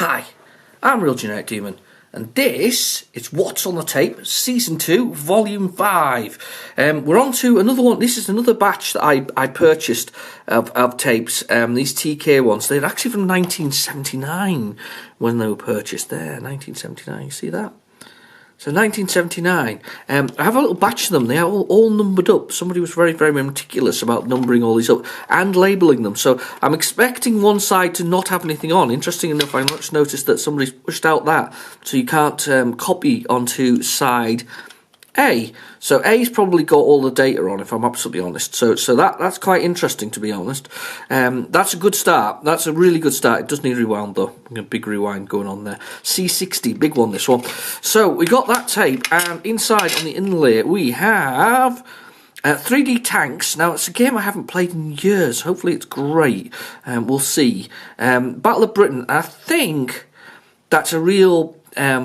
Hi, I'm Real Genetic Demon, and this is What's on the Tape, Season 2, Volume 5. We're on to another one. This is another batch that I purchased of tapes, these TK ones. They're actually from 1979 when they were purchased. There, 1979, you see that? So 1979, I have a little batch of them. They are all numbered up. Somebody was very, very meticulous about numbering all these up and labelling them. So I'm expecting one side to not have anything on. Interesting enough, I just noticed that somebody's pushed out that. So you can't copy onto side A. So A's probably got all the data on, if I'm absolutely honest. So that's quite interesting, to be honest. That's a good start. That's a really good start. It does need rewound, though. A big rewind going on there. C60, big one, this one. So we got that tape, and inside on the inlay we have 3D Tanks. Now, it's a game I haven't played in years. Hopefully it's great. We'll see. Battle of Britain, I think that's a real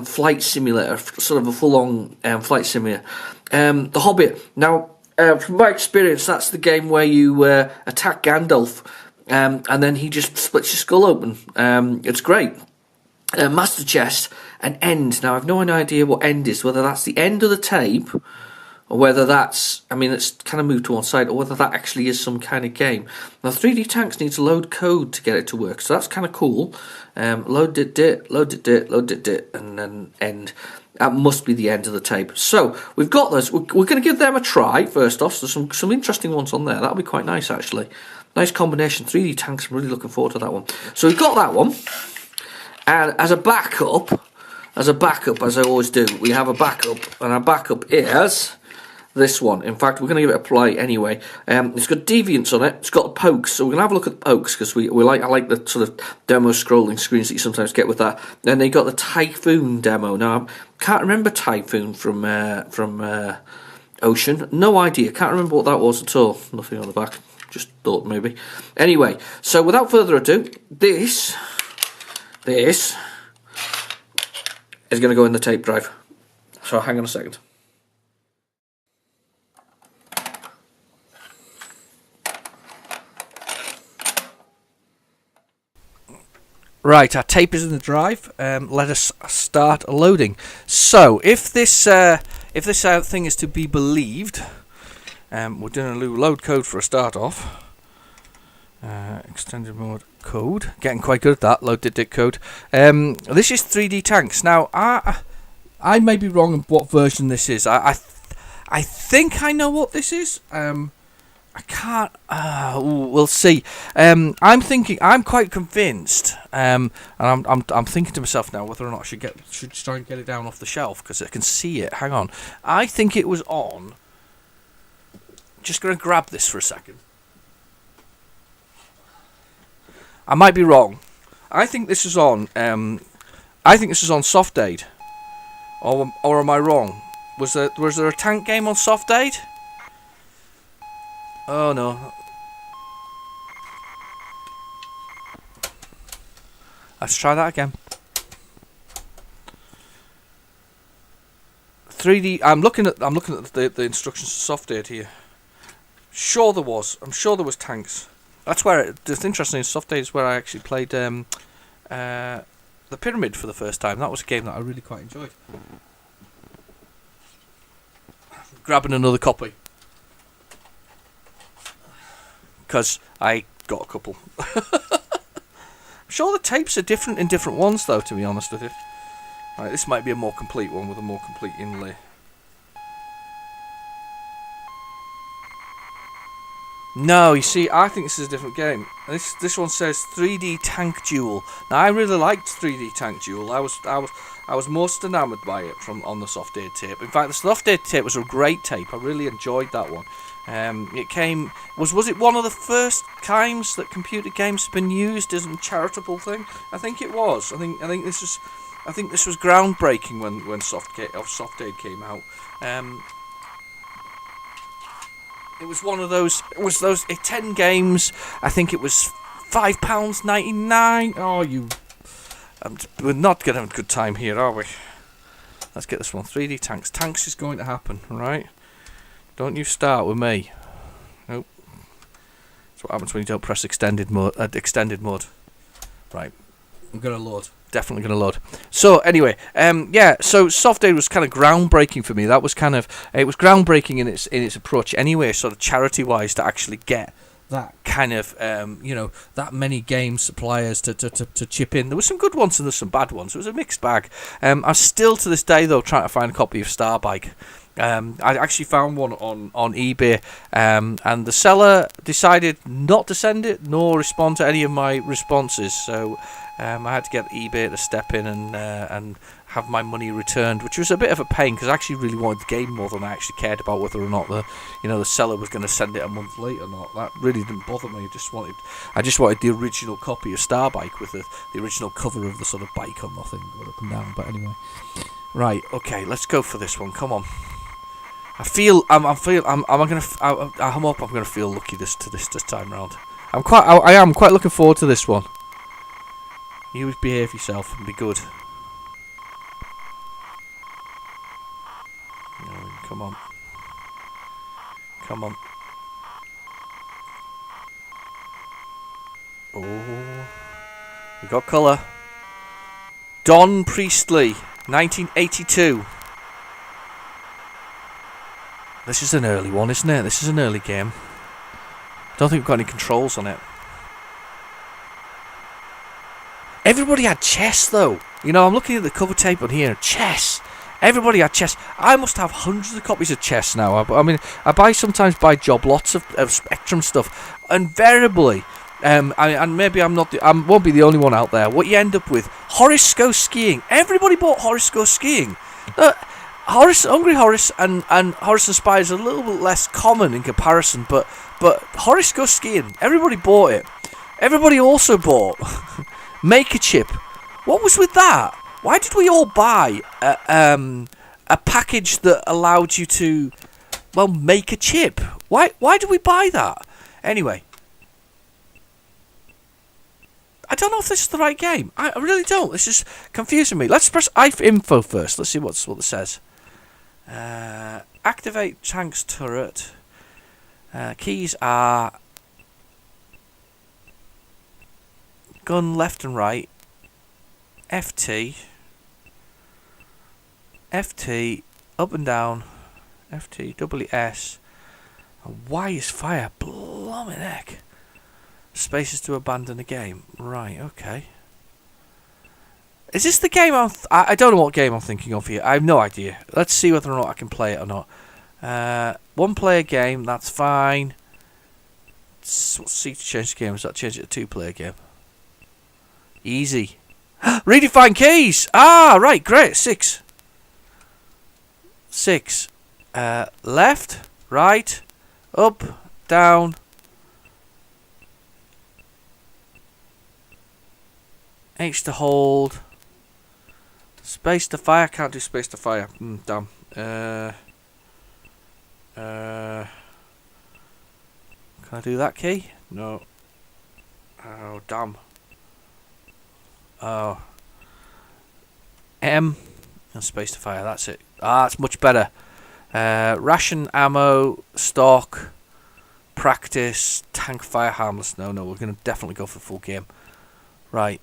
flight simulator, sort of a full-on flight simulator. The Hobbit. Now, from my experience, that's the game where you attack Gandalf, and then he just splits your skull open. It's great. Master Chess and End. Now, I've no idea what End is, whether that's the end of the tape, or whether that's, I mean, it's kind of moved to one side, or whether that actually is some kind of game. Now, 3D Tanks needs to load code to get it to work, so that's kind of cool. Load it, and then end. That must be the end of the tape. So, we've got those. We're going to give them a try, first off. So, some interesting ones on there. That'll be quite nice, actually. Nice combination. 3D Tanks, I'm really looking forward to that one. So, we've got that one. And as a backup, as I always do, we have a backup. And our backup is this one. In fact, we're going to give it a play anyway. It's got deviants on it. It's got the pokes, so we're going to have a look at the pokes because I like the sort of demo scrolling screens that you sometimes get with that. Then they got the Typhoon demo. Now, I can't remember Typhoon from Ocean. No idea. Can't remember what that was at all. Nothing on the back. Just thought maybe. Anyway, so without further ado, this is going to go in the tape drive. So hang on a second. Right, our tape is in the drive. Let us start loading. So, if this thing is to be believed, we're doing a load code for a start off. Extended mode code. Getting quite good at that. Load dit code. This is 3D Tanks. Now, I may be wrong on what version this is. I think I know what this is. I can't. We'll see. I'm quite convinced, and I'm thinking to myself now whether or not I should try and get it down off the shelf because I can see it. Hang on. I think it was on. Just going to grab this for a second. I might be wrong. I think this is on. I think this is on Soft Aid, or am I wrong? Was there a tank game on Soft Aid? Oh no. Let's try that again. 3D. I'm looking at the instructions for Soft Aid here. Sure there was. I'm sure there was tanks. That's where it's interesting. Soft Aid is where I actually played the Pyramid for the first time. That was a game that I really quite enjoyed. Grabbing another copy. Because I got a couple. I'm sure the tapes are different in different ones, though, to be honest with you. Right, this might be a more complete one with a more complete inlay. No, you see, I think this is a different game. This one says 3D Tank Duel. Now, I really liked 3D Tank Duel. I was most enamoured by it on the Soft Aid tape. In fact, the Soft Aid tape was a great tape. I really enjoyed that one. It came was it one of the first times that computer games have been used as a charitable thing? I think it was. I think this was groundbreaking when Soft Aid came out. It was one of those. It was those 10 games. I think it was £5.99. Oh, we're not going to have a good time here, are we? Let's get this one. 3D Tanks. Tanks is going to happen, right? Don't you start with me. Nope. That's what happens when you don't press extended mode. Right. I'm going to load. Definitely going to load. So anyway, yeah. So Soft Aid was kind of groundbreaking for me. That was it was groundbreaking in its approach anyway, sort of charity wise, to actually get that kind of that many game suppliers to chip in. There were some good ones and there's some bad ones. It was a mixed bag. I'm still to this day though trying to find a copy of Starbike. I actually found one on eBay, and the seller decided not to send it nor respond to any of my responses. So I had to get eBay to step in and have my money returned, which was a bit of a pain because I actually really wanted the game more than I actually cared about whether or not the seller was going to send it a month late or not. That really didn't bother me. I just wanted the original copy of Starbike with the original cover of the sort of bike on the thing going up and down. But anyway, right, okay, let's go for this one. Come on. I hope I'm gonna feel lucky this time round. I am quite looking forward to this one. You behave yourself and be good. Come on. Come on. Oh, we got colour. Don Priestley, 1982. This is an early one, isn't it? This is an early game. Don't think we've got any controls on it. Everybody had chess, though. You know, I'm looking at the cover tape on here. Chess. Everybody had chess. I must have hundreds of copies of chess now. I sometimes buy job lots of Spectrum stuff. Invariably, and maybe I won't be the only one out there. What you end up with, Horace Goes Skiing. Everybody bought Horace Goes Skiing. Hungry Horace and Horace and Spy is a little bit less common in comparison, but Horace Goes Skiing, everybody bought it. Everybody also bought Make a Chip. What was with that? Why did we all buy a package that allowed you to, make a chip? Why did we buy that? Anyway, I don't know if this is the right game. I really don't. This is confusing me. Let's press I for info first. Let's see what it says. Activate tank's turret. Keys are gun left and right. FT, up and down. FT, WS. Y is fire. Blimey heck. Spaces to abandon the game. Right, okay. Is this the game I don't know what game I'm thinking of here. I have no idea. Let's see whether or not I can play it or not. One player game, that's fine. Let's see to change the game. Does that change it to 2 player game? Easy. Redefine keys! Ah, right, great. 6. Left, right, up, down. H to hold. Space to fire. Can't do space to fire. Damn. Can I do that key? No. Oh, damn. Oh. M and space to fire. That's it. That's much better. Ration ammo, stock, practice, tank fire, harmless. No, we're going to definitely go for full game. Right.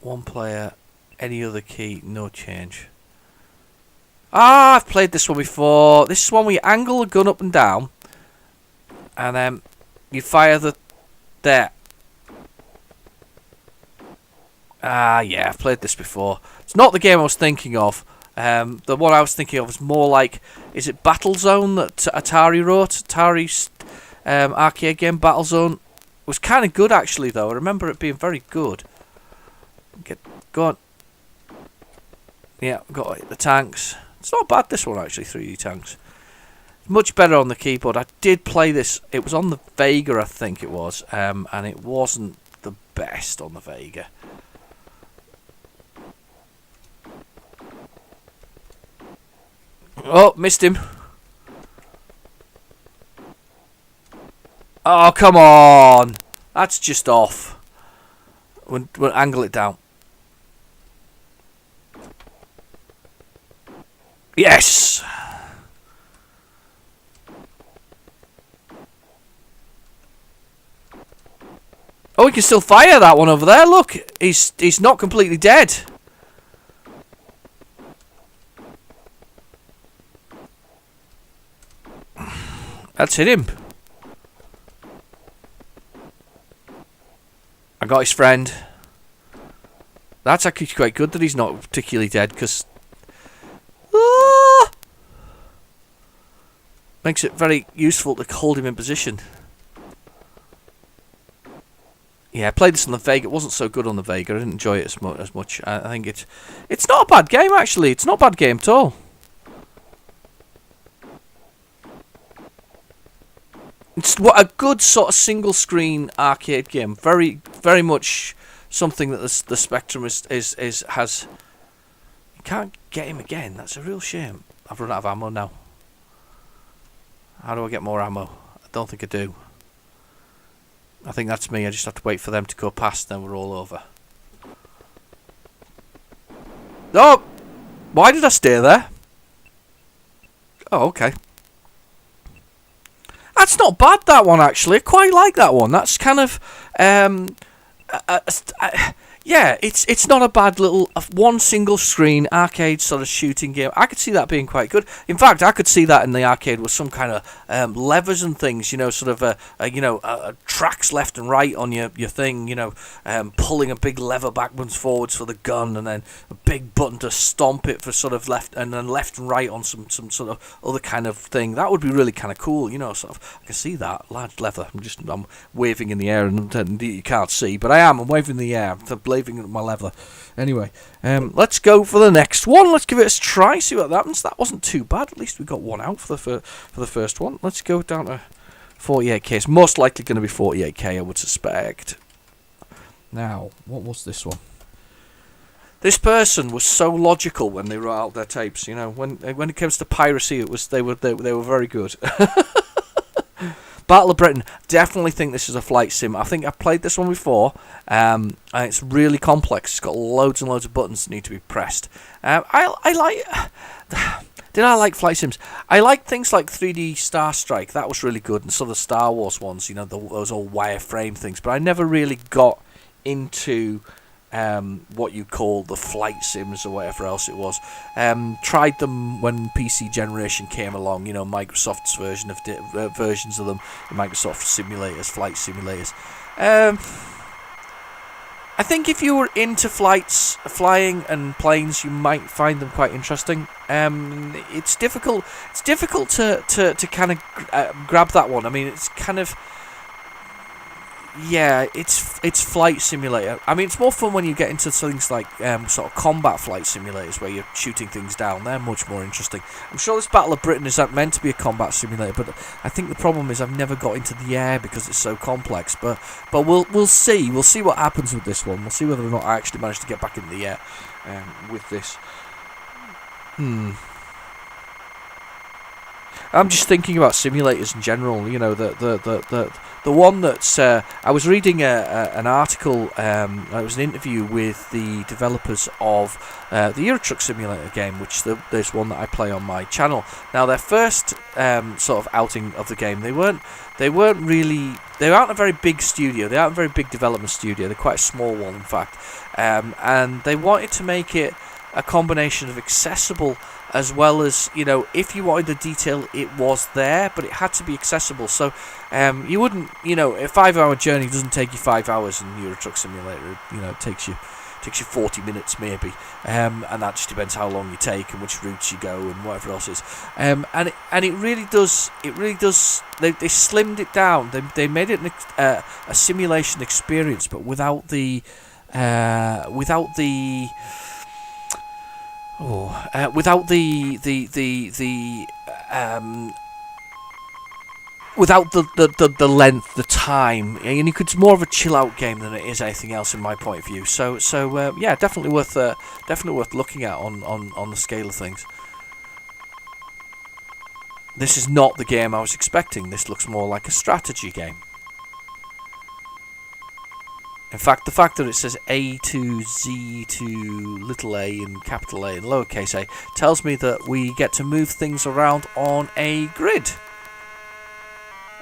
One player, any other key, no change. I've played this one before. This is one where you angle the gun up and down, and then you fire there. Yeah, I've played this before. It's not the game I was thinking of. The one I was thinking of was more like, is it Battlezone that Atari wrote? Atari's arcade game, Battlezone. It was kind of good actually, though. I remember it being very good. Go on. Yeah, got the tanks. It's not bad, this one actually, 3D tanks. Much better on the keyboard. I did play this. It was on the Vega, I think it was, and it wasn't the best on the Vega. Oh, missed him. Oh, come on. That's just off. We'll angle it down. Yes! we can still fire that one over there. Look, he's not completely dead. That's hit him. I got his friend. That's actually quite good that he's not particularly dead, because makes it very useful to hold him in position. Yeah, I played this on the Vega. It wasn't so good on the Vega. I didn't enjoy it as much. I think it's not a bad game, actually. It's not a bad game at all. It's what a good sort of single-screen arcade game. Very, very much something that the Spectrum has. You can't get him again. That's a real shame. I've run out of ammo now. How do I get more ammo? I don't think I do. I think that's me. I just have to wait for them to go past, then we're all over. Oh! Why did I stay there? Oh, okay. That's not bad, that one, actually. I quite like that one. That's kind of... yeah, it's not a bad little one single screen arcade sort of shooting game. I could see that being quite good. In fact, I could see that in the arcade with some kind of levers and things. You know, sort of tracks left and right on your thing. You know, pulling a big lever backwards forwards for the gun, and then a big button to stomp it for sort of left, and then left and right on some sort of other kind of thing. That would be really kind of cool. You know, sort of. I can see that large lever. I'm waving in the air, and you can't see, but I'm waving in the air. I'm waving at my lever. Anyway, let's go for the next one. Let's give it a try, see what happens. That wasn't too bad. At least we got one out for the first one. Let's go down to 48k. It's most likely going to be 48k, I would suspect. Now, what was this one? This person was so logical when they wrote out their tapes. You know, when it comes to piracy, they were very good. Battle of Britain. Definitely think this is a flight sim. I think I've played this one before. And it's really complex. It's got loads and loads of buttons that need to be pressed. I like. Did I like flight sims? I like things like 3D Star Strike. That was really good, and some of the Star Wars ones. You know, those old wireframe things. But I never really got into what you call the flight sims or whatever else it was. Tried them when PC generation came along. You know, Microsoft's versions of them, the Microsoft simulators, flight simulators. I think if you were into flying and planes, you might find them quite interesting. It's difficult. It's difficult to kind of grab that one. I mean, it's kind of. Yeah, it's flight simulator. I mean, it's more fun when you get into things like sort of combat flight simulators where you're shooting things down. They're much more interesting. I'm sure this Battle of Britain is meant to be a combat simulator, but I think the problem is I've never got into the air because it's so complex. But we'll see. We'll see what happens with this one. We'll see whether or not I actually manage to get back into the air with this. I'm just thinking about simulators in general. You know, the one that's I was reading an article. It was an interview with the developers of the Euro Truck Simulator game, which there's one that I play on my channel. Now, their first sort of outing of the game, they aren't a very big studio. They aren't a very big development studio. They're quite a small one, in fact. And they wanted to make it a combination of accessible as well as, you know, if you wanted the detail, it was there, but it had to be accessible. So you wouldn't, you know, a 5-hour journey doesn't take you 5 hours in Euro Truck Simulator. You know, it takes you 40 minutes maybe, and that just depends how long you take and which routes you go and whatever else is. And it really does. They slimmed it down. They made it a simulation experience, but without the length, the time, and it's more of a chill out game than it is anything else in my point of view. So yeah, definitely worth looking at on the scale of things. This is not the game I was expecting. This looks more like a strategy game. In fact, the fact that it says A to Z to little a and capital A and lowercase a tells me that we get to move things around on a grid.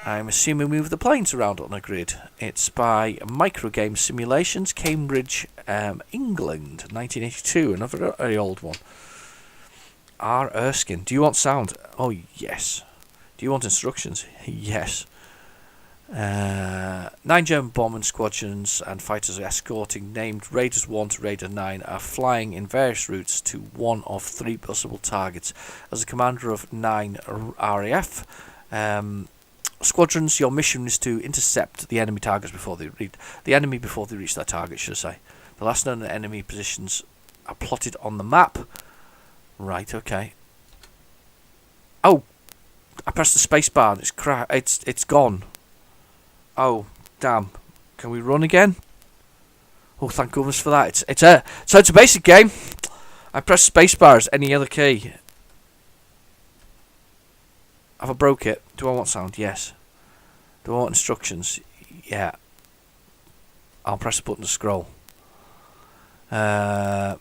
I'm assuming move the planes around on a grid. It's by Microgame Simulations, Cambridge, England, 1982. Another very old one. R. Erskine. Do you want sound? Oh, yes. Do you want instructions? Yes. 9 German bombing squadrons and fighters escorting named Raiders 1 to Raider 9 are flying in various routes to one of 3 possible targets. As a commander of 9 RAF squadrons, your mission is to intercept the enemy targets before they reach their target, should I say. The last known enemy positions are plotted on the map. Right, okay. Oh, I pressed the space bar and it's gone. Oh, damn. Can we run again? Oh, thank goodness for that. So it's a basic game. I pressed spacebar as any other key. Have I broke it? Do I want sound? Yes. Do I want instructions? Yeah. I'll press the button to scroll. So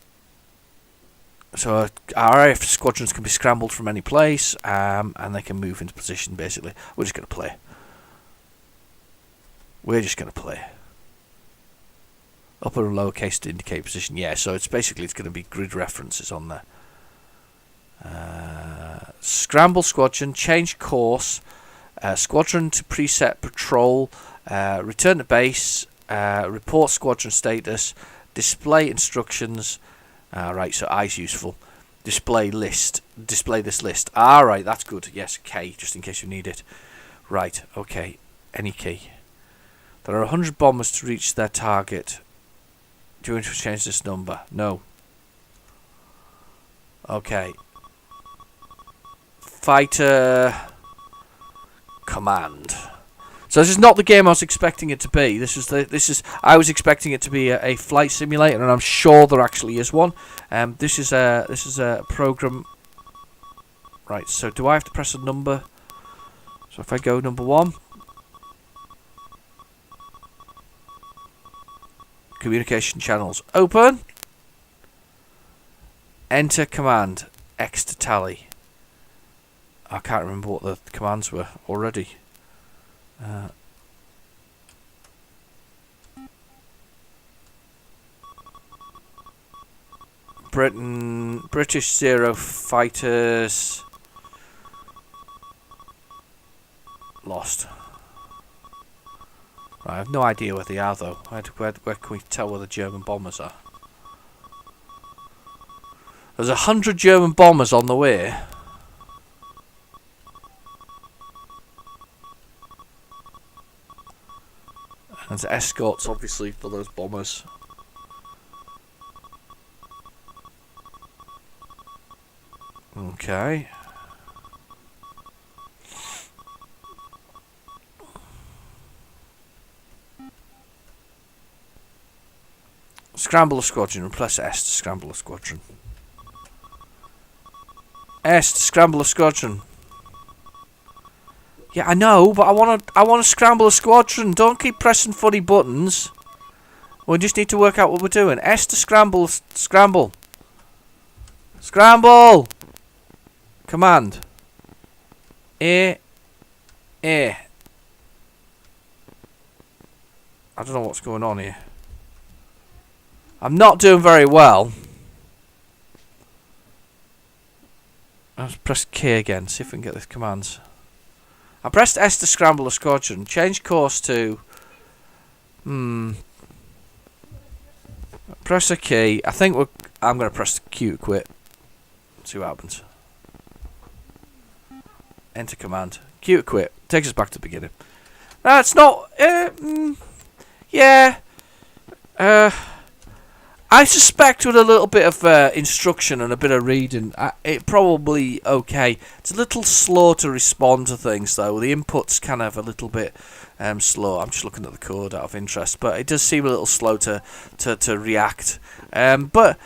RAF squadrons can be scrambled from any place, and they can move into position, basically. We're just going to play. Upper and lower case to indicate position. Yeah, so it's going to be grid references on there. Scramble squadron, change course, squadron to preset patrol, return to base, report squadron status, display instructions. Right, so I's useful. Display this list. Right, that's good. Yes, K, just in case you need it. Right, okay, any key. There are 100 bombers to reach their target. Do you want to change this number? No. Okay. Fighter command. So this is not the game I was expecting it to be. I was expecting it to be a flight simulator, and I'm sure there actually is one. This is a program. Right. So do I have to press a number? So if I go number 1. Communication channels open. Enter command. X to tally. I can't remember what the commands were already. British 0 fighters lost. Right, I have no idea where they are though. Where can we tell where the German bombers are? There's 100 German bombers on the way. And there's escorts obviously for those bombers. Okay. Scramble a squadron. Press S to scramble a squadron. S to scramble a squadron. Yeah, I know, but I want to scramble a squadron. Don't keep pressing funny buttons. We just need to work out what we're doing. S to scramble. Scramble. Scramble. Command. A. I don't know what's going on here. I'm not doing very well. Let's press K again. See if we can get the commands. I pressed S to scramble a squadron. Change course to... Press a key. I think I'm going to press Q to quit. See what happens. Enter command. Q to quit. Takes us back to the beginning. That's not... yeah. I suspect with a little bit of instruction and a bit of reading, it probably okay. It's a little slow to respond to things though. The input's kind of a little bit slow. I'm just looking at the code out of interest, but it does seem a little slow to react. But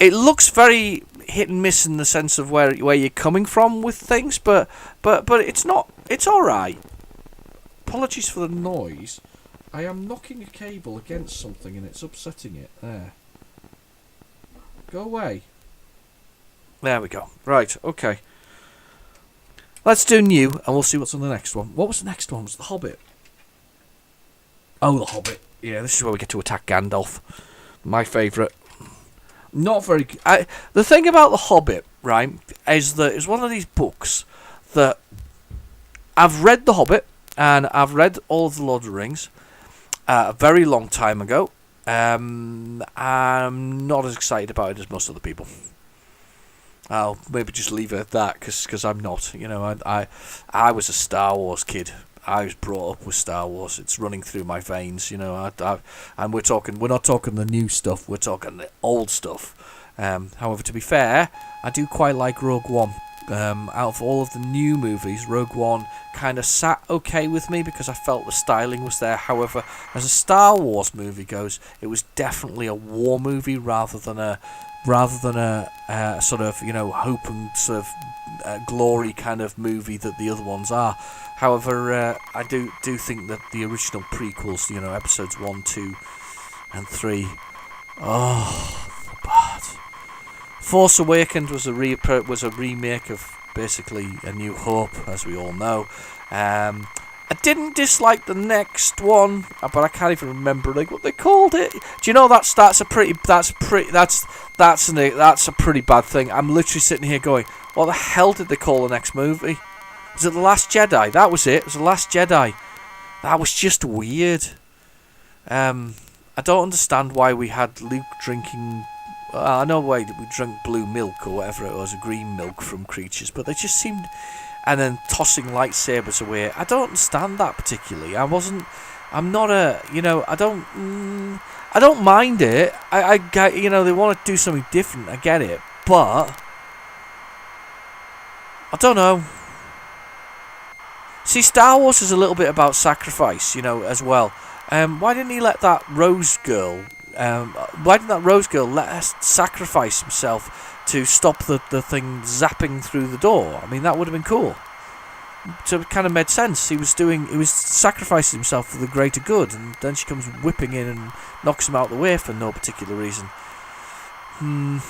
it looks very hit and miss in the sense of where you're coming from with things. But it's not. It's all right. Apologies for the noise. I am knocking a cable against something and it's upsetting it. There. Go away. There we go. Right, okay. Let's do new, and we'll see what's on the next one. What was the next one? Was The Hobbit? Oh, The Hobbit. Yeah, this is where we get to attack Gandalf. My favourite. Not very... the thing about The Hobbit, right, is that it's one of these books that... I've read The Hobbit, and I've read all of the Lord of the Rings a very long time ago. I'm not as excited about it as most other people. I'll maybe just leave it at that, because I'm not. You know, I was a Star Wars kid. I was brought up with Star Wars. It's running through my veins. You know, and we're not talking the new stuff. We're talking the old stuff. However, to be fair, I do quite like Rogue One. Out of all of the new movies, Rogue One kind of sat okay with me because I felt the styling was there. However, as a Star Wars movie goes, it was definitely a war movie rather than a sort of, you know, hope and sort of glory kind of movie that the other ones are. However, I do think that the original prequels, you know, episodes 1, 2 and 3, oh, they're bad. Force Awakens was a remake of basically A New Hope, as we all know. I didn't dislike the next one, but I can't even remember like what they called it. Do you know that's a pretty bad thing. I'm literally sitting here going, what the hell did they call the next movie? Was it The Last Jedi? That was it. It was The Last Jedi. That was just weird. I don't understand why we had Luke drinking... I know why we drank blue milk or whatever it was, green milk from creatures, but they just seemed... And then tossing lightsabers away. I don't understand that particularly. I'm not a... You know, I don't mind it. I get, you know, they want to do something different. I get it. But... I don't know. See, Star Wars is a little bit about sacrifice, you know, as well. Why didn't he let that Rose girl... why didn't that Rose girl let us sacrifice himself to stop the thing zapping through the door? I mean, that would have been cool. So it kind of made sense. He was sacrificing himself for the greater good, and then she comes whipping in and knocks him out of the way for no particular reason. No,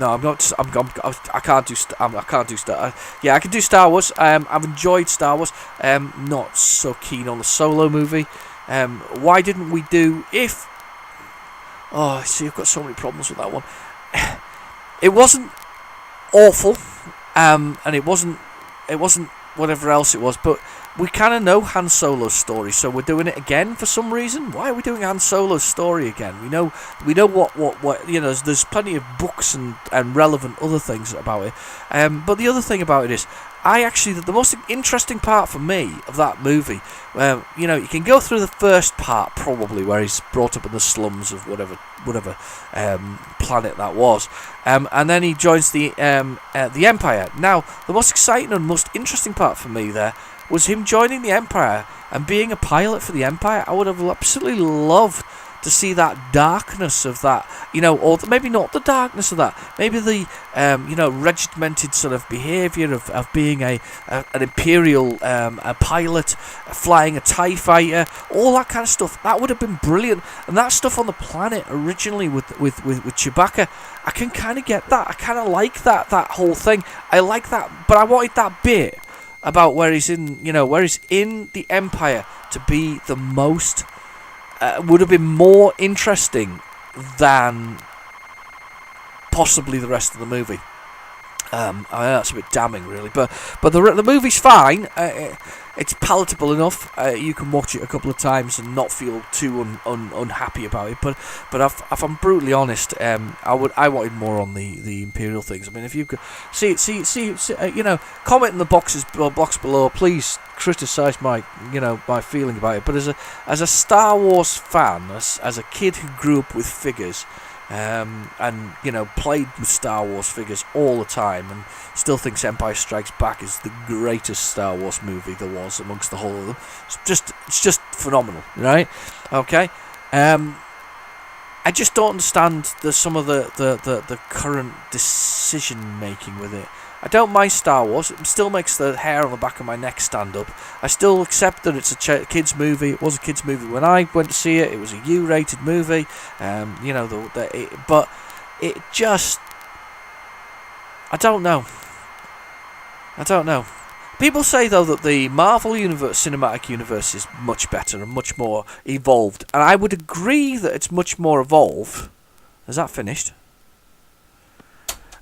I'm not. I can't do. I can't do Star. Yeah, I can do Star Wars. I've enjoyed Star Wars. Not so keen on the Solo movie. Why didn't we do if? Oh, see, I've got so many problems with that one. It wasn't awful, and it wasn't whatever else it was, but we kind of know Han Solo's story, so we're doing it again for some reason. Why are we doing Han Solo's story again? We know what you know. There's plenty of books and relevant other things about it. But the other thing about it is, the most interesting part for me of that movie, you know, you can go through the first part probably where he's brought up in the slums of whatever planet that was, and then he joins the Empire. Now, the most exciting and most interesting part for me there was him joining the Empire and being a pilot for the Empire. I would have absolutely loved to see that darkness of that, you know, or maybe not the darkness of that, maybe the, you know, regimented sort of behaviour of being an Imperial a pilot, flying a TIE fighter, all that kind of stuff. That would have been brilliant. And that stuff on the planet originally with Chewbacca, I can kind of get that. I kind of like that whole thing. I like that, but I wanted that bit about where he's in the Empire to be the most... would have been more interesting than possibly the rest of the movie. I know that's a bit damning, really, but the movie's fine. It's palatable enough. You can watch it a couple of times and not feel too unhappy about it. But if I'm brutally honest, I wanted more on the Imperial things. I mean, if you could see, you know, comment in the box below, please. Criticise my feeling about it. But as a Star Wars fan, as a kid who grew up with figures, and you know, played with Star Wars figures all the time, and still thinks Empire Strikes Back is the greatest Star Wars movie there was amongst the whole of them. It's just phenomenal, right? Okay. I just don't understand some of the current decision making with it. I don't mind Star Wars. It still makes the hair on the back of my neck stand up. I still accept that it's a kids' movie. It was a kids' movie when I went to see it. It was a U-rated movie. You know, but it just... I don't know. I don't know. People say, though, that the Marvel cinematic universe is much better and much more evolved. And I would agree that it's much more evolved. Is that finished?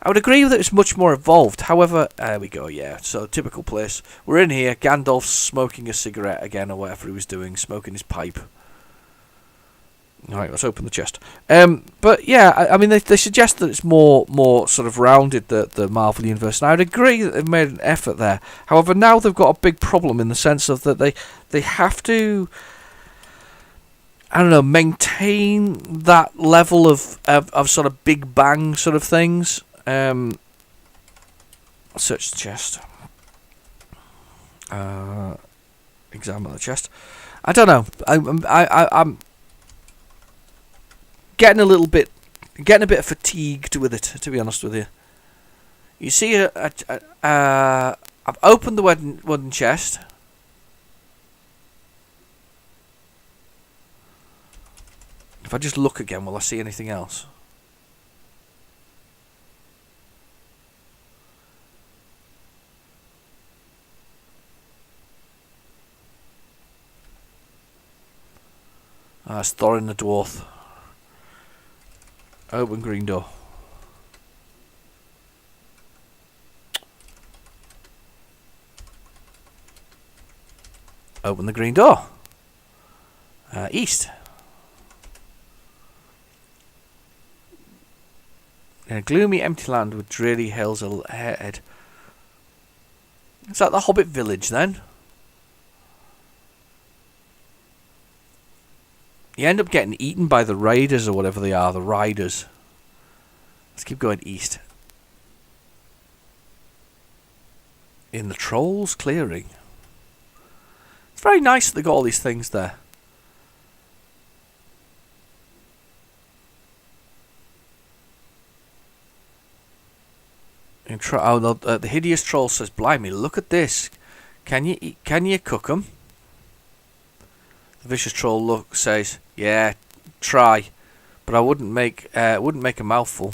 I would agree that it's much more evolved. However, there we go, yeah. So, typical place. We're in here. Gandalf's smoking a cigarette again, or whatever he was doing. Smoking his pipe. Alright, let's open the chest. But yeah, I mean, they suggest that it's more sort of rounded, the Marvel Universe. And I would agree that they've made an effort there. However, now they've got a big problem in the sense of that they have to, I don't know, maintain that level of sort of Big Bang sort of things. Search the chest. Examine the chest. I don't know. I'm getting a bit of fatigued with it, to be honest with you. You see, I've opened the wooden chest. If I just look again, will I see anything else? It's Thorin the Dwarf. Open green door. Open the green door. East. In a gloomy, empty land with dreary hills ahead. Is that the Hobbit village then? You end up getting eaten by the raiders or whatever they are, the riders. Let's keep going east. In the Trolls Clearing. It's very nice that they got all these things there. The hideous troll says, "Blimey, look at this. Can you cook them?" The vicious troll says, "Yeah, try, but I wouldn't make a mouthful."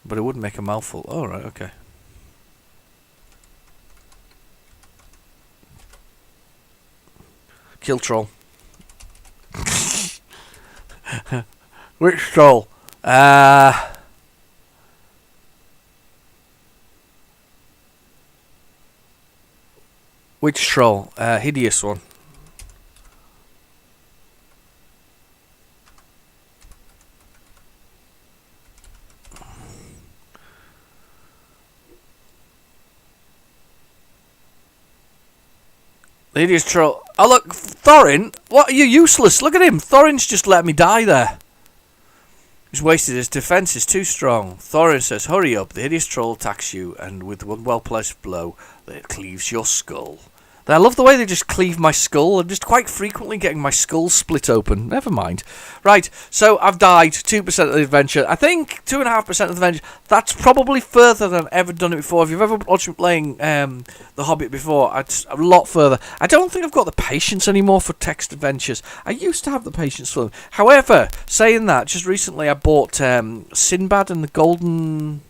But it wouldn't make a mouthful. Oh, right, okay. Kill troll. Which troll? Which troll? Hideous one. Hideous troll. Oh look, Thorin! What, are you useless? Look at him! Thorin's just let me die there. He's wasted, his defence is too strong. Thorin says, "Hurry up, the hideous troll attacks you, and with one well-placed blow, it cleaves your skull." I love the way they just cleave my skull. I'm just quite frequently getting my skull split open. Never mind. Right, so I've died 2% of the adventure. I think 2.5% of the adventure. That's probably further than I've ever done it before. If you've ever watched me playing The Hobbit before, it's a lot further. I don't think I've got the patience anymore for text adventures. I used to have the patience for them. However, saying that, just recently I bought Sinbad and the Golden...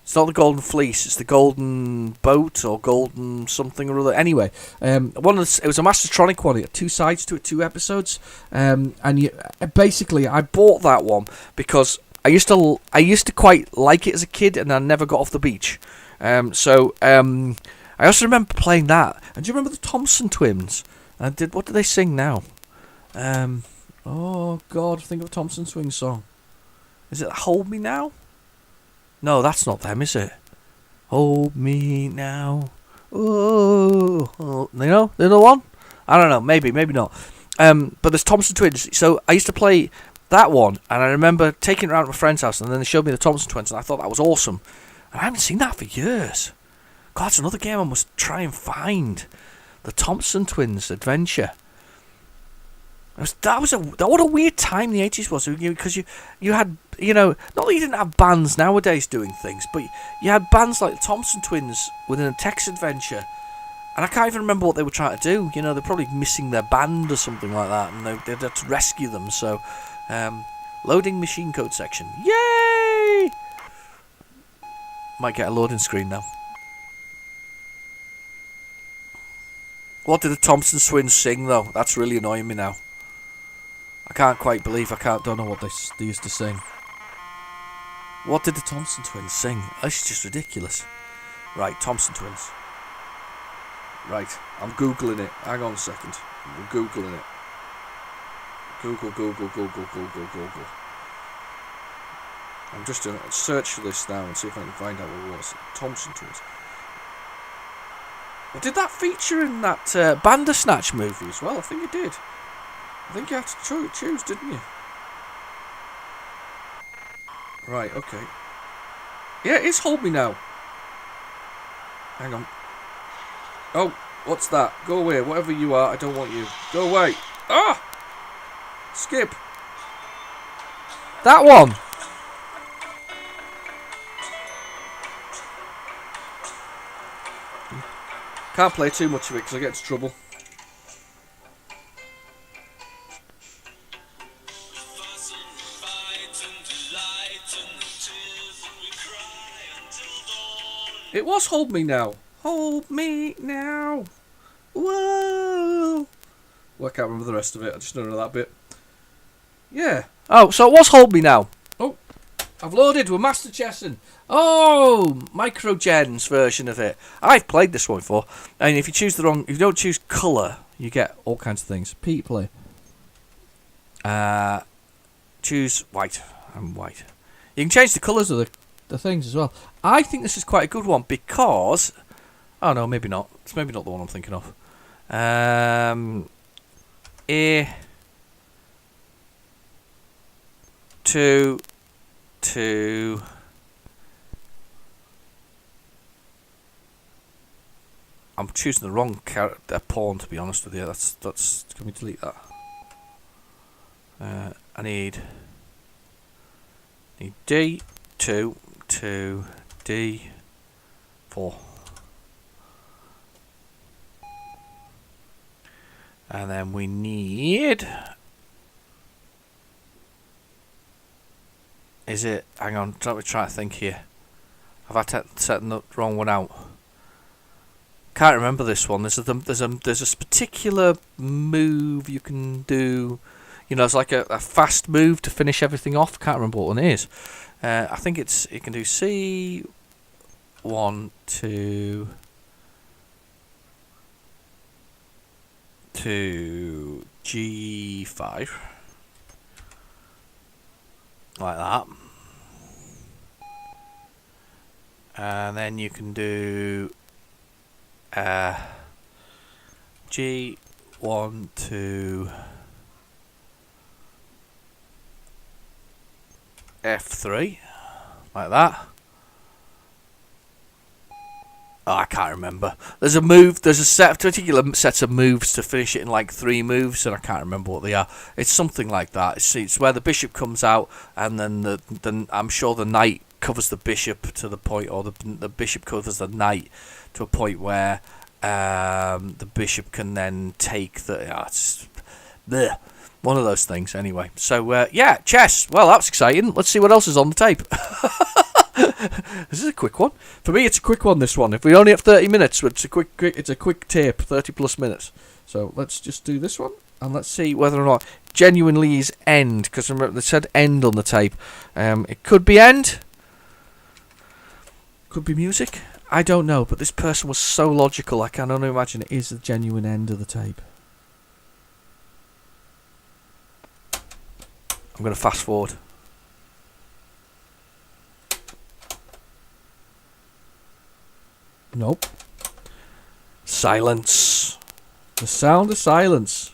It's not the Golden Fleece, it's the Golden Boat or Golden something or other. Anyway, it was a Mastertronic one. It had 2 sides to it, 2 episodes. Basically, I bought that one because I used to quite like it as a kid, and I never got off the beach. I also remember playing that. And do you remember the Thompson twins? What did they sing now? Oh God, think of a Thompson Swing song. Is it Hold Me Now? No, that's not them, is it? Hold me now. Oh, you know, the other one? I don't know, maybe not. But there's Thompson Twins. So I used to play that one, and I remember taking it around to my friend's house, and then they showed me the Thompson Twins, and I thought that was awesome. And I haven't seen that for years. God, that's another game I must try and find. The Thompson Twins Adventure. What a weird time the 80s was, because you had, you know, not that you didn't have bands nowadays doing things, but you had bands like the Thompson Twins within a text adventure, and I can't even remember what they were trying to do. You know, they're probably missing their band or something like that, and they had to rescue them. So, loading machine code section, yay! Might get a loading screen now. What did the Thompson twins sing though? That's really annoying me now. I can't quite believe don't know what they used to sing. What did the Thompson twins sing? This is just ridiculous. Right, Thompson twins. Right, I'm googling it. Hang on a second. I'm googling it. Google. I'm just going to search for this now and see if I can find out what it was. Thompson twins. Well, did that feature in that Bandersnatch movie as well? I think it did. I think you had to choose, didn't you? Right, okay. Yeah, it is Hold Me Now. Hang on. Oh, what's that? Go away, whatever you are, I don't want you. Go away. Ah! Skip. That one! Can't play too much of it because I get into trouble. It was Hold Me Now. Hold me now. Whoa. Well, I can't remember the rest of it. I just don't know that bit. Yeah. Oh, so it was Hold Me Now. Oh, I've loaded with Master Chesson. Oh, Microgen's version of it. I've played this one before. And if you don't choose colour, you get all kinds of things. Pete, play. Choose white. I'm white. You can change the colours of the things as well. I think this is quite a good one because... Oh, no, maybe not. It's maybe not the one I'm thinking of. To I'm choosing the wrong pawn, to be honest with you. That's. Can we delete that? I need D2 to D4, and then we need. Is it? Hang on, let me try to think here. Have I set the wrong one out? Can't remember this one. There's a particular move you can do. You know, it's like a fast move to finish everything off. Can't remember what one it is. I think you can do C1 to G5. Like that. And then you can do G1 to F3, like that. Oh, I can't remember. There's a particular set of moves to finish it in like 3 moves, and I can't remember what they are. It's something like that. It's where the bishop comes out, and then I'm sure the knight covers the bishop to the point, or the bishop covers the knight to a point where the bishop can then take the. It's one of those things, anyway. So yeah, chess. Well, that's exciting. Let's see what else is on the tape. This is a quick one. For me, it's a quick one, this one. If we only have 30 minutes, it's a quick tape, 30 plus minutes. So let's just do this one, and let's see whether or not genuinely is end, because remember they said end on the tape. It could be end. Could be music. I don't know, but this person was so logical, I can only imagine it is the genuine end of the tape. I'm going to fast forward. Nope. Silence. The sound of silence.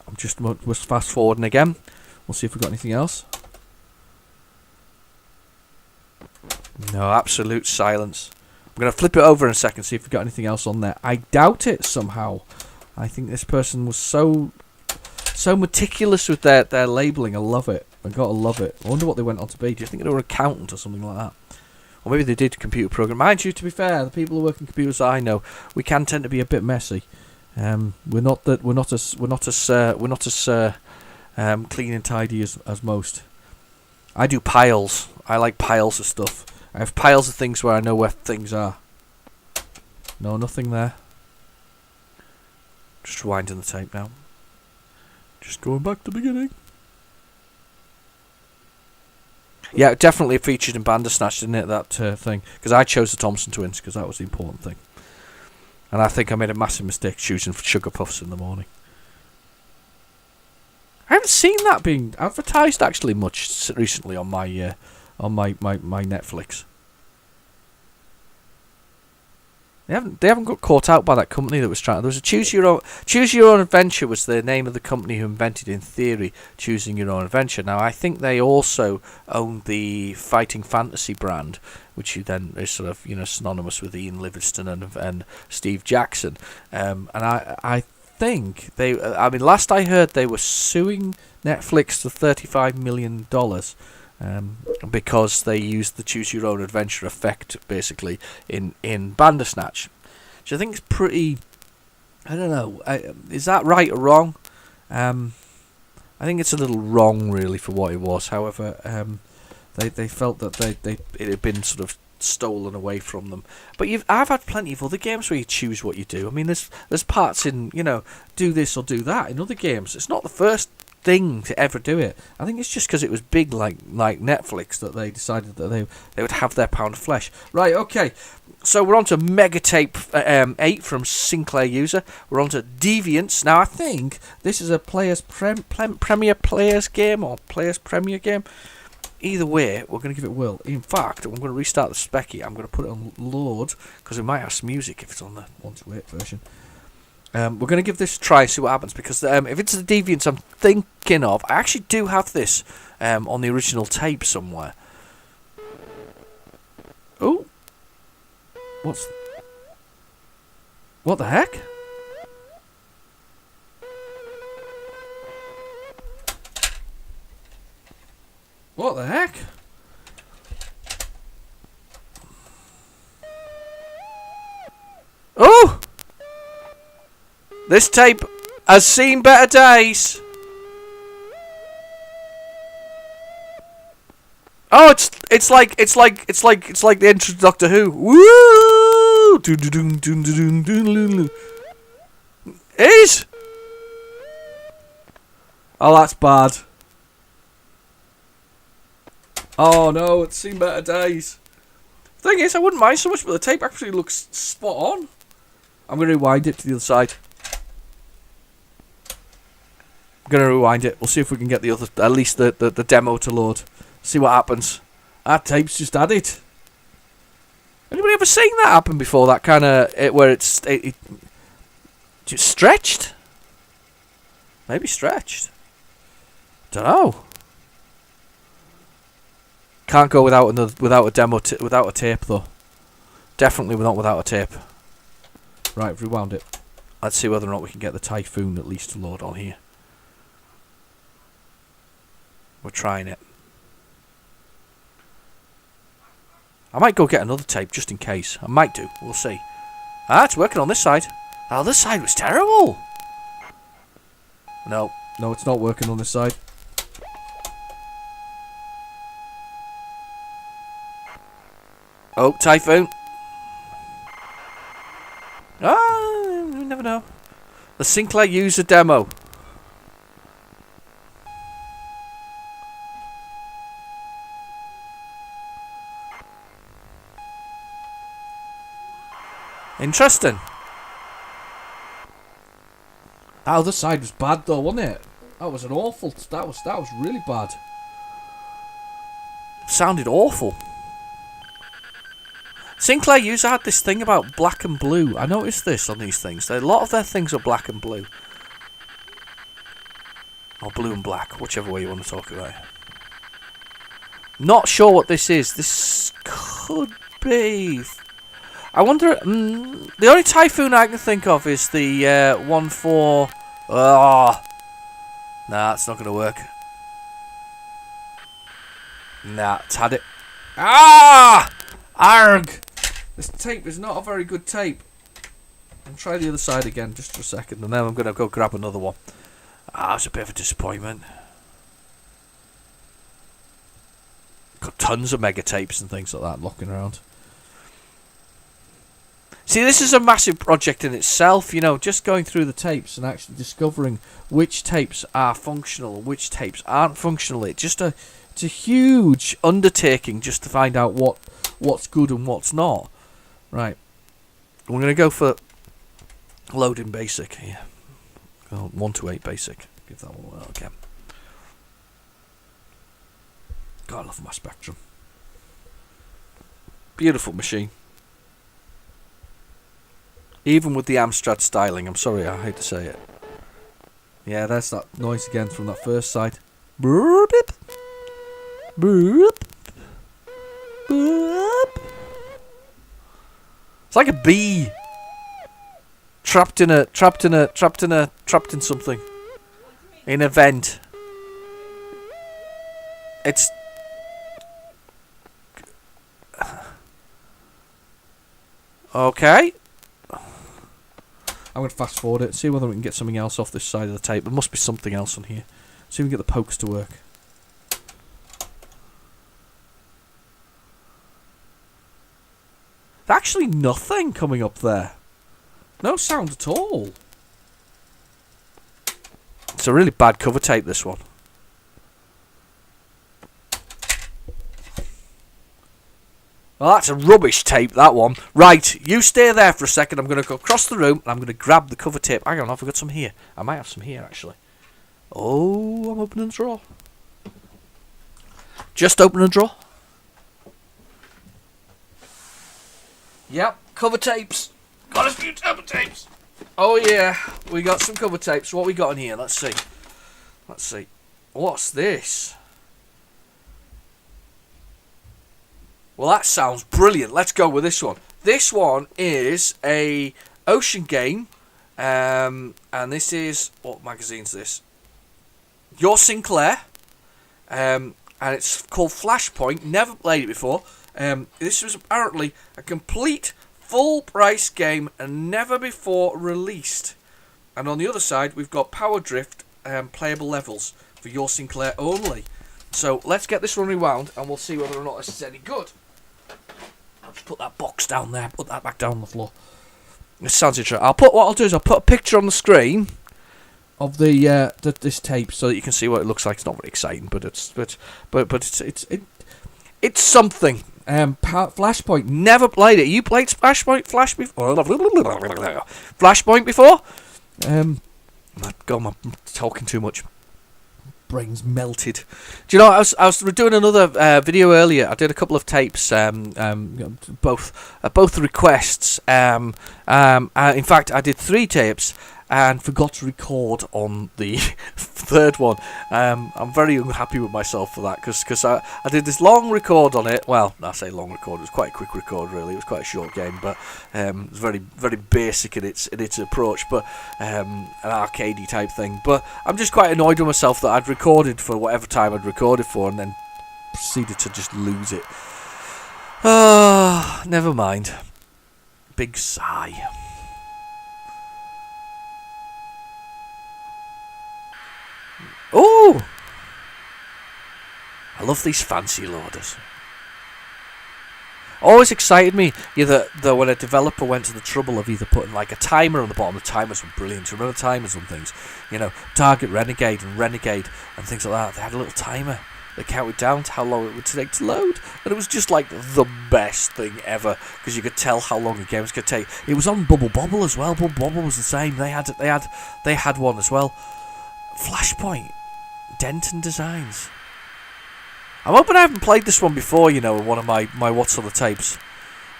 I'm just fast forwarding again. We'll see if we've got anything else. No, absolute silence. I'm going to flip it over in a second, see if we've got anything else on there. I doubt it somehow. I think this person was so meticulous with their labelling. I love it. I gotta love it. I wonder what they went on to be. Do you think they were an accountant or something like that? Or maybe they did computer program. Mind you, to be fair, the people who work in computers I know, we can tend to be a bit messy. We're not as clean and tidy as most. I do piles. I like piles of stuff. I have piles of things where I know where things are. No, nothing there. Just rewinding the tape now. Just going back to the beginning. Yeah, definitely featured in Bandersnatch, didn't it, that thing? Because I chose the Thompson Twins, because that was the important thing. And I think I made a massive mistake choosing Sugar Puffs in the morning. I haven't seen that being advertised actually much recently on my Netflix. They haven't got caught out by that company that was trying. There was a Choose Your Own Adventure was the name of the company who invented, in theory, Choosing Your Own Adventure. Now I think they also own the Fighting Fantasy brand, which then is sort of synonymous with Ian Livingstone and Steve Jackson. And I think last I heard they were suing Netflix for $35 million. Because they used the Choose Your Own Adventure effect, basically, in Bandersnatch. Which I think is pretty... I don't know. Is that right or wrong? I think it's a little wrong, really, for what it was. However, they felt that it had been sort of stolen away from them. But I've had plenty of other games where you choose what you do. I mean, there's parts in, do this or do that in other games. It's not the first thing to ever do it. I think it's just because it was big like Netflix that they decided that they would have their pound of flesh. Right, okay. So we're on to Megatape 8 from Sinclair User. We're on to Deviants. Now I think this is a Players Premier Players game or Players Premier game. Either way, we're going to give it a whirl. In fact, I'm going to restart the specky. I'm going to put it on load because we might have some music if it's on the 128 version. We're going to give this a try and see what happens, because if it's the Deviants I'm thinking of, I actually do have this on the original tape somewhere. Oh! What the heck? What the heck? Oh! This tape has seen better days. Oh, it's like the entrance of Doctor Who. Woo! It is. Oh, that's bad. Oh no, it's seen better days. Thing is, I wouldn't mind so much, but the tape actually looks spot on. I'm going to rewind it to the other side. I'm going to rewind it. We'll see if we can get the other, at least the demo to load. See what happens. That tape's just added. Anybody ever seen that happen before? That kind of where it's just stretched. Maybe stretched. Don't know. Can't go without a demo without a tape though. Definitely not without a tape. Right, I've rewound it. Let's see whether or not we can get the Typhoon at least to load on here. We're trying it. I might go get another tape just in case. I might do. We'll see. Ah, it's working on this side. Oh, this side was terrible. No, it's not working on this side. Oh, Typhoon. Ah, you never know. The Sinclair User demo. Interesting. That other side was bad though, wasn't it? That was an awful. That was really bad. Sounded awful. Sinclair User had this thing about black and blue. I noticed this on these things. A lot of their things are black and blue. Or blue and black, whichever way you want to talk about it. Not sure what this is. This could be... I wonder... the only Typhoon I can think of is the 1-4... Oh, nah, it's not going to work. Nah, it's had it. Ah! Arg! This tape is not a very good tape. I'll try the other side again just for a second, and then I'm going to go grab another one. Ah, it's a bit of a disappointment. got tons of mega tapes and things like that looking around. See, this is a massive project in itself, you know, just going through the tapes and actually discovering which tapes are functional and which tapes aren't functional. It's a huge undertaking just to find out what's good and what's not. Right. We're going to go for loading basic here. 1 to 8 basic. Give that one a whirl again. God, I love my Spectrum. Beautiful machine. Even with the Amstrad styling, I'm sorry, I hate to say it. Yeah, there's that noise again from that first side. Boop, boop, boop. It's like a bee trapped in something. In a vent. It's okay. I'm going to fast forward it, see whether we can get something else off this side of the tape. There must be something else on here. See if we can get the pokes to work. There's actually nothing coming up there. No sound at all. It's a really bad cover tape, this one. Well, that's a rubbish tape, that one. Right, you stay there for a second. I'm going to go across the room and I'm going to grab the cover tape. Hang on, I've got some here. I might have some here, actually. Oh, I'm opening the drawer. Just open a drawer. Yep, cover tapes. Got a few cover tapes. Oh, yeah, we got some cover tapes. What we got in here? Let's see. Let's see. What's this? Well, that sounds brilliant. Let's go with this one. This one is a Ocean game, and this is, what magazine's this? Your Sinclair, and it's called Flashpoint. Never played it before. This was apparently a complete full-price game and never before released. And on the other side, we've got Power Drift playable levels for Your Sinclair only. So let's get this one rewound, and we'll see whether or not this is any good. I'll just put that box down there, put that back down on the floor. This sounds interesting. What I'll do is I'll put a picture on the screen of this tape so that you can see what it looks like. It's not very exciting, but it's something. Flashpoint, never played it. You played Flashpoint before? God, I'm talking too much. Brain's melted. Do you know, I was doing another video earlier. I did a couple of tapes, both requests. In fact, I did 3 tapes and forgot to record on the third one. I'm very unhappy with myself for that because I did this long record on it. Well, I say long record. It was quite a quick record, really. It was quite a short game, but it was very, very basic in its approach, but an arcadey type thing. But I'm just quite annoyed with myself that I'd recorded for whatever time I'd recorded for, and then proceeded to just lose it. Never mind. Big sigh. Oh! I love these fancy loaders. Always excited me that when a developer went to the trouble of either putting like a timer on the bottom. The timers were brilliant. Remember timers on things? You know, Target Renegade and things like that. They had a little timer. They counted down to how long it would take to load, and it was just like the best thing ever because you could tell how long a game was going to take. It was on Bubble Bobble as well. Bubble Bobble was the same. They had one as well. Flashpoint. Denton Designs. I'm hoping I haven't played this one before, you know, in one of my What's on the Tapes.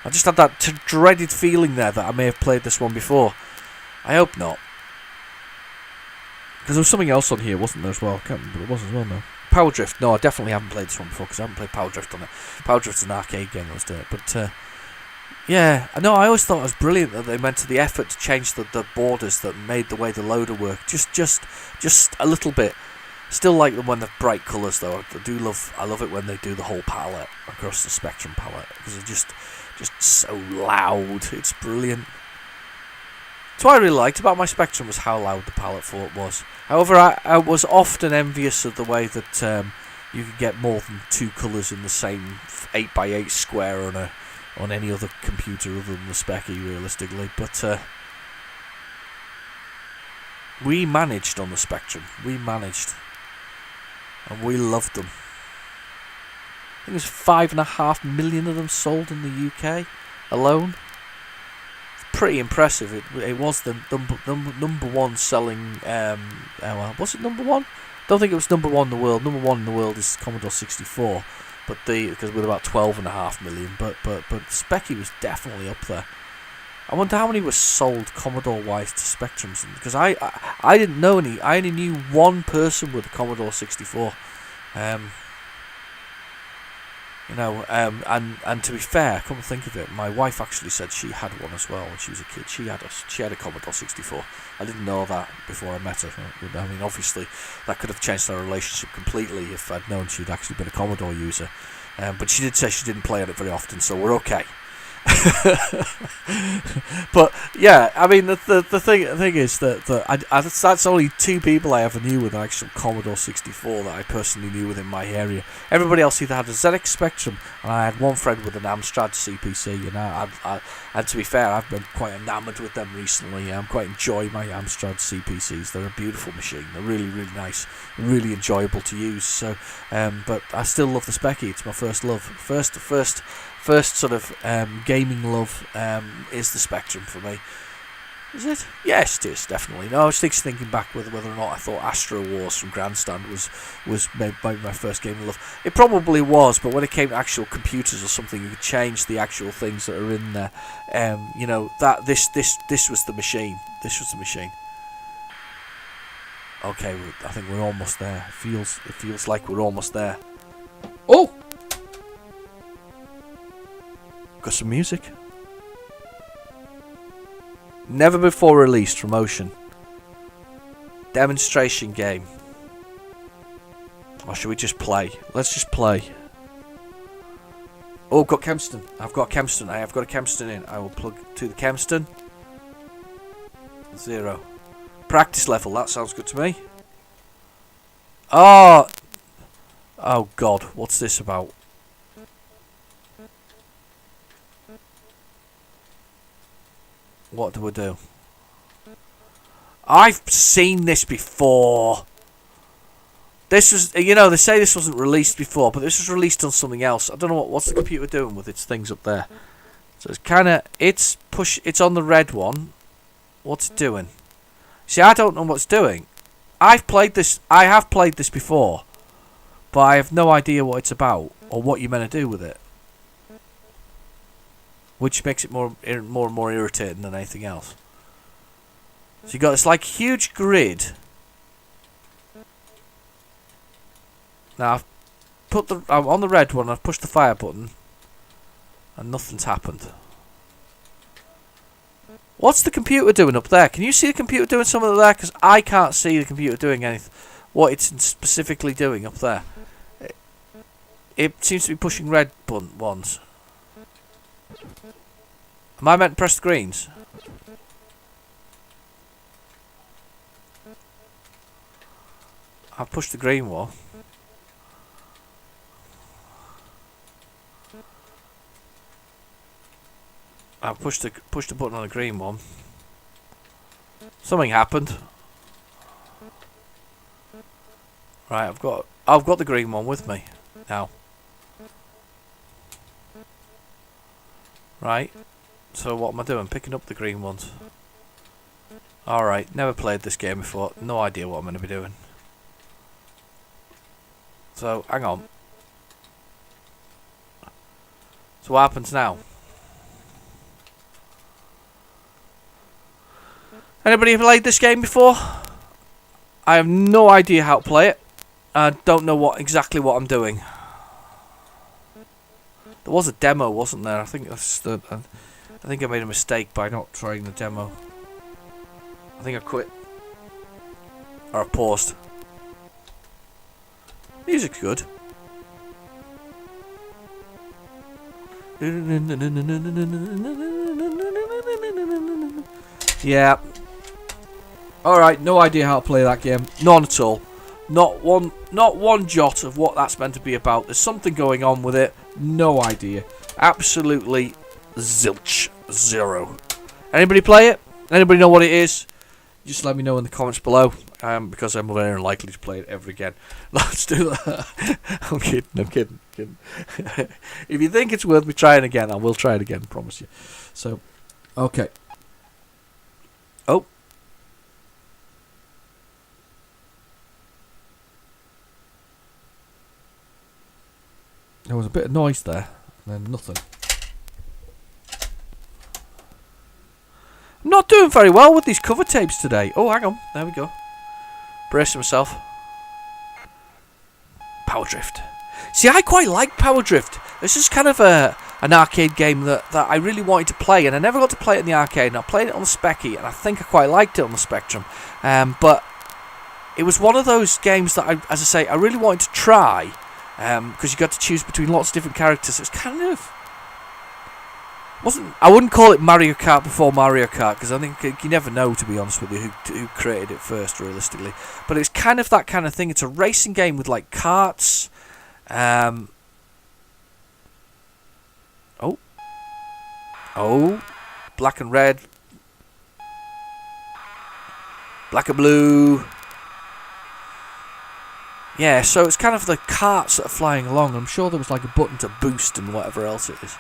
I just had that dreaded feeling there that I may have played this one before. I hope not. Because there was something else on here, wasn't there, as well? I can't remember what it was as well, no. Power Drift. No, I definitely haven't played this one before because I haven't played Power Drift on it. Power Drift's an arcade game that was doing it. But, yeah, no, I always thought it was brilliant that they went to the effort to change the borders that made the way the loader worked. Just a little bit. Still like them when they're bright colours though. I love it when they do the whole palette across the Spectrum palette because they're just so loud. It's brilliant. That's what I really liked about my Spectrum was how loud the palette for it was. However, I was often envious of the way that you could get more than 2 colours in the same 8x8 square on any other computer other than the Speccy, realistically. But we managed on the Spectrum. We managed, and we loved them. I think there's 5.5 million of them sold in the UK alone. It's pretty impressive. It was the number one selling. Was it number one? Don't think it was number one in the world. Number one in the world is Commodore 64, but because with about 12.5 million. But Speccy was definitely up there. I wonder how many were sold Commodore-wise to Spectrums, because I didn't know any. I only knew one person with a Commodore 64. And to be fair, come to think of it, my wife actually said she had one as well when she was a kid. She had a Commodore 64. I didn't know that before I met her. I mean, obviously, that could have changed our relationship completely if I'd known she'd actually been a Commodore user. But she did say she didn't play on it very often, so we're okay. But yeah, I mean the thing is that that's only 2 people I ever knew with an actual Commodore 64 that I personally knew within my area. Everybody else either had a ZX Spectrum, and I had one friend with an Amstrad CPC. And to be fair, I've been quite enamoured with them recently. I'm quite enjoying my Amstrad CPCs. They're a beautiful machine. They're really, really nice, really enjoyable to use. So, but I still love the Speccy. It's my first love. First sort of gaming love is the Spectrum for me. Is it? Yes, it is, definitely. No, I was thinking back whether or not I thought Astro Wars from Grandstand was maybe my first gaming love. It probably was, but when it came to actual computers or something, you could change the actual things that are in there. That this was the machine. This was the machine. Okay, I think we're almost there. It feels like we're almost there. Oh! Got some music. Never before released from Ocean. Demonstration game. Or should we just play? Let's just play. Oh, got Kempston. I've got Kempston. I have got a Kempston in. I will plug to the Kempston. 0. Practice level. That sounds good to me. Oh God. What's this about? What do we do? I've seen this before. This was, they say this wasn't released before, but this was released on something else. I don't know what's the computer doing with its things up there. So it's on the red one. What's it doing? See, I don't know what it's doing. I have played this before, but I have no idea what it's about or what you're meant to do with it. Which makes it more and more irritating than anything else. So you got this like huge grid. Now I'm on the red one. I've pushed the fire button, and nothing's happened. What's the computer doing up there? Can you see the computer doing something there? Because I can't see the computer doing anything. What it's specifically doing up there. It seems to be pushing red ones. Am I meant to press the greens? I've pushed the green one. I've pushed the button on the green one. Something happened. Right, I've got the green one with me now. Right. So what am I doing? Picking up the green ones. Alright, never played this game before. No idea what I'm going to be doing. So, hang on. So what happens now? Anybody played this game before? I have no idea how to play it. I don't know exactly what I'm doing. There was a demo, wasn't there? I think I made a mistake by not trying the demo. I think I quit. Or I paused. Music's good. Yeah. Alright, no idea how to play that game. None at all. Not one jot of what that's meant to be about. There's something going on with it. No idea. Absolutely zilch. Zero. Anybody play it? Anybody know what it is? Just let me know in the comments below. Because I'm very unlikely to play it ever again. Let's do that. I'm kidding. If you think it's worth me trying again, I will try it again, promise you. So, okay. Oh. There was a bit of noise there, and then nothing. I'm not doing very well with these cover tapes today. Oh, hang on. There we go. Brace myself. Power Drift. See, I quite like Power Drift. This is kind of an arcade game that I really wanted to play, and I never got to play it in the arcade, and I played it on the Specky, and I think I quite liked it on the Spectrum. But it was one of those games that, as I say, I really wanted to try, because you got to choose between lots of different characters. It's kind of... I wouldn't call it Mario Kart before Mario Kart, because I think you never know, to be honest with you, who created it first, realistically. But it's kind of that kind of thing. It's a racing game with like karts. Oh, black and red, black and blue. Yeah, so it's kind of the karts that are flying along. I'm sure there was like a button to boost and whatever else it is.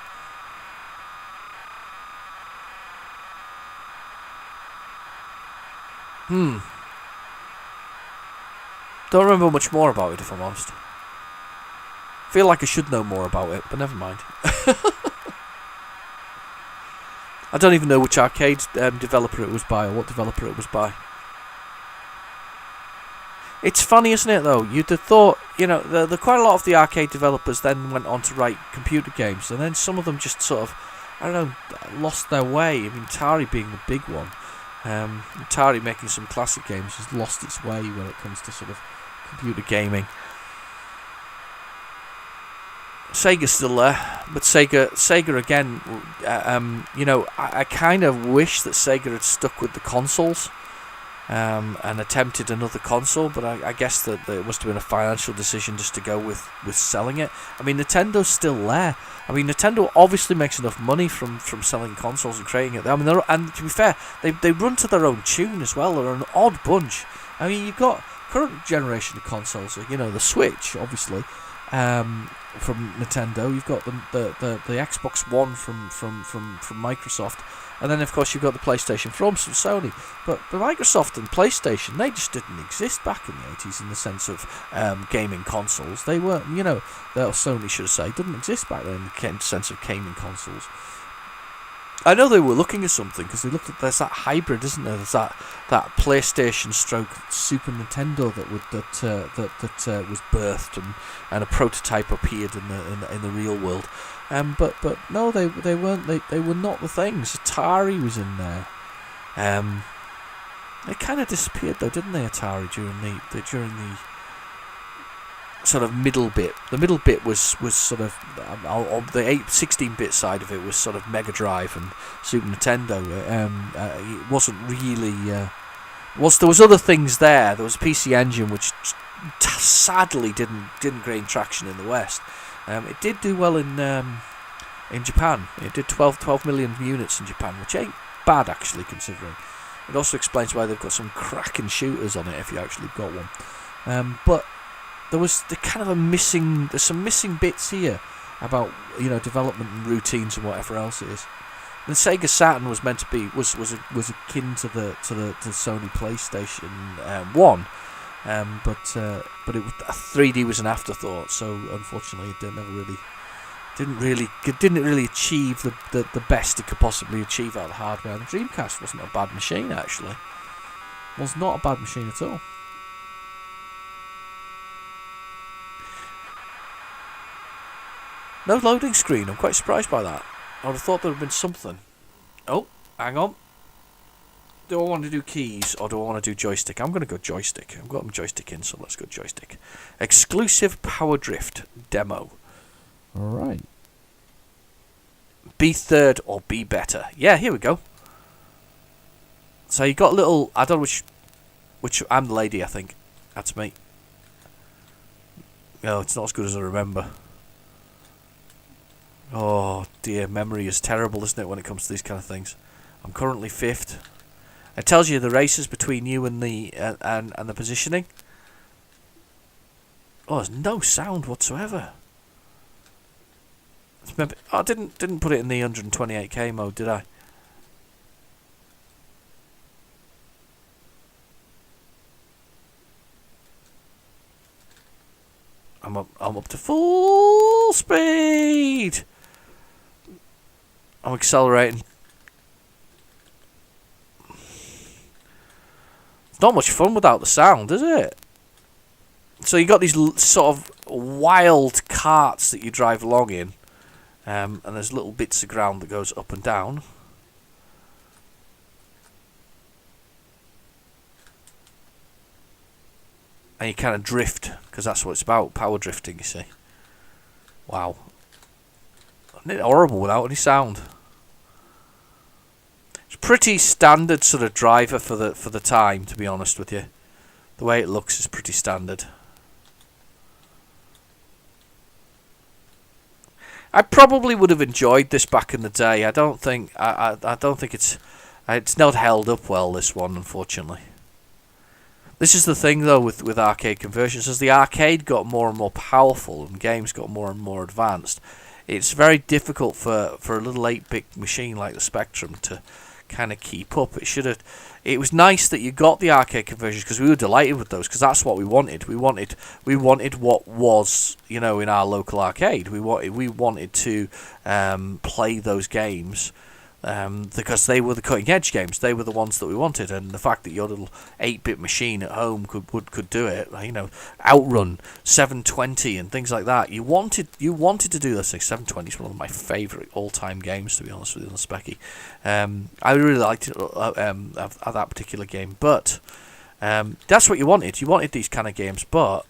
Don't remember much more about it, if I'm honest. Feel like I should know more about it, but never mind. I don't even know which arcade developer it was by, or what developer it was by. It's funny, isn't it, though? You'd have thought, the quite a lot of the arcade developers then went on to write computer games, and then some of them just sort of, lost their way. I mean, Atari being the big one. Atari making some classic games has lost its way when it comes to sort of computer gaming. Sega's still there, but Sega again, I kind of wish that Sega had stuck with the consoles and attempted another console, but I guess that it must have been a financial decision just to go with selling it. I mean, Nintendo's still there. I mean, Nintendo obviously makes enough money from selling consoles and creating it. I mean, and to be fair, they run to their own tune as well. They're an odd bunch. I mean, you've got current generation of consoles, the Switch, obviously, from Nintendo. You've got the Xbox One from Microsoft. And then, of course, you've got the PlayStation from Sony. But Microsoft and PlayStation, they just didn't exist back in the 80s in the sense of gaming consoles. They weren't, Sony, should I say, didn't exist back then in the sense of gaming consoles. I know they were looking at something, because they looked at, there's that hybrid, isn't there? There's that PlayStation stroke Super Nintendo that was birthed, and a prototype appeared in the real world. But no, they weren't. They were not the things. Atari was in there. They kind of disappeared though, didn't they? Atari during the sort of middle bit. The middle bit was sort of the 16-bit side of it was sort of Mega Drive and Super Nintendo. It wasn't really. There was other things there. There was a PC Engine which sadly didn't gain traction in the West. It did do well in Japan. It did 12 million units in Japan, which ain't bad actually, considering. It also explains why they've got some cracking shooters on it if you actually got one. But there's some missing bits here about development and routines and whatever else it is. The Sega Saturn was meant to be was akin to the Sony PlayStation 1. But it was 3D was an afterthought, so unfortunately it didn't really achieve the best it could possibly achieve out of the hardware. The Dreamcast wasn't a bad machine, actually. Was not a bad machine at all. No loading screen. I'm quite surprised by that. I would have thought there would have been something. Oh, hang on. Do I want to do keys or do I want to do joystick? I'm going to go joystick. I've got my joystick in, so let's go joystick. Exclusive Power Drift demo. Alright. Be third or be better. Yeah, here we go. So you got a little, I don't know which I'm the lady, I think. That's me. No, it's not as good as I remember. Oh dear, memory is terrible, isn't it, when it comes to these kind of things? I'm currently 5th. It tells you the races between you and the the positioning. Oh, there's no sound whatsoever. Maybe, oh, I didn't put it in the 128k mode, did I? I'm up to full speed. I'm accelerating. It's not much fun without the sound, is it? So you got these sort of wild carts that you drive along in, and there's little bits of ground that goes up and down. And you kind of drift, because that's what it's about, power drifting, you see. Wow. Isn't it horrible without any sound? It's pretty standard sort of driver for the time, to be honest with you. The way it looks is pretty standard. I probably would have enjoyed this back in the day. I don't think it's not held up well, this one, unfortunately. This is the thing, though, with arcade conversions. As the arcade got more and more powerful and games got more and more advanced, it's very difficult for a little 8-bit machine like the Spectrum to kind of keep up. It was nice that you got the arcade conversions, because we were delighted with those, because that's what we wanted. We wanted what was, in our local arcade. We wanted to play those games. Because they were the cutting edge games, they were the ones that we wanted, and the fact that your little 8-bit machine at home could do it, Outrun 720 and things like that. You wanted to do those things. 720 is one of my favourite all-time games, to be honest with you, on the Specky. I really liked it at that particular game, but that's what you wanted. You wanted these kind of games, but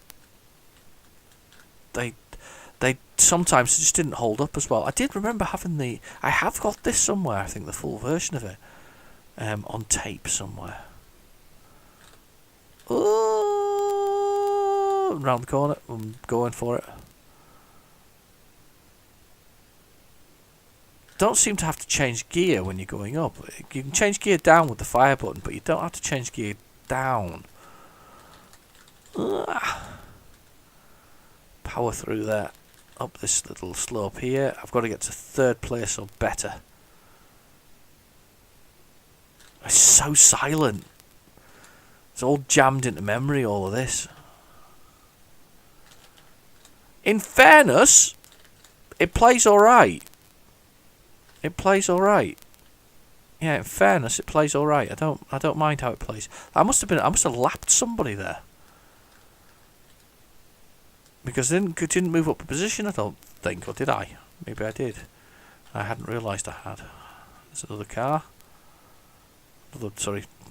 they sometimes just didn't hold up as well. I did remember having I have got this somewhere, I think, the full version of it, on tape somewhere. Oh, round the corner, I'm going for it. Don't seem to have to change gear when you're going up. You can change gear down with the fire button, but you don't have to change gear down. Power through there. Up this little slope here. I've got to get to 3rd place or better. It's so silent. It's all jammed into memory, all of this. In fairness, it plays alright. It plays alright. Yeah, in fairness, it plays alright. I don't mind how it plays. I must have lapped somebody there. Because it didn't move up a position, I don't think, or did I? Maybe I did. I hadn't realised I had. There's another car.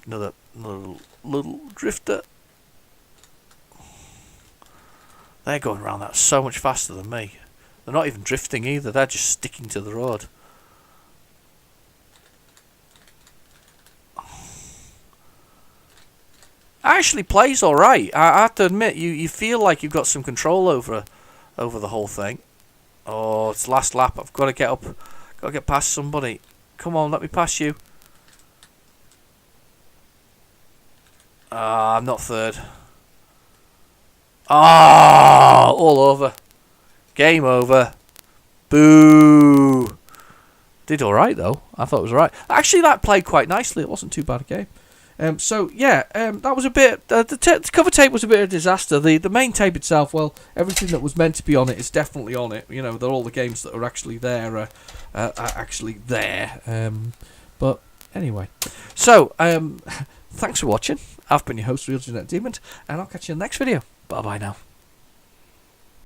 Another little drifter. They're going around that so much faster than me. They're not even drifting either, they're just sticking to the road. Actually plays alright. I have to admit, you feel like you've got some control over the whole thing. Oh, it's last lap. I've got to get up. Got to get past somebody. Come on, let me pass you. I'm not 3rd. All over. Game over. Boo. Did alright, though. I thought it was alright. Actually, that played quite nicely. It wasn't too bad a game. That was a bit. The cover tape was a bit of a disaster. The main tape itself, well, everything that was meant to be on it is definitely on it. They're all the games that are actually there are actually there. But anyway, so thanks for watching. I've been your host, Real Genetic Demon, and I'll catch you in the next video. Bye bye now.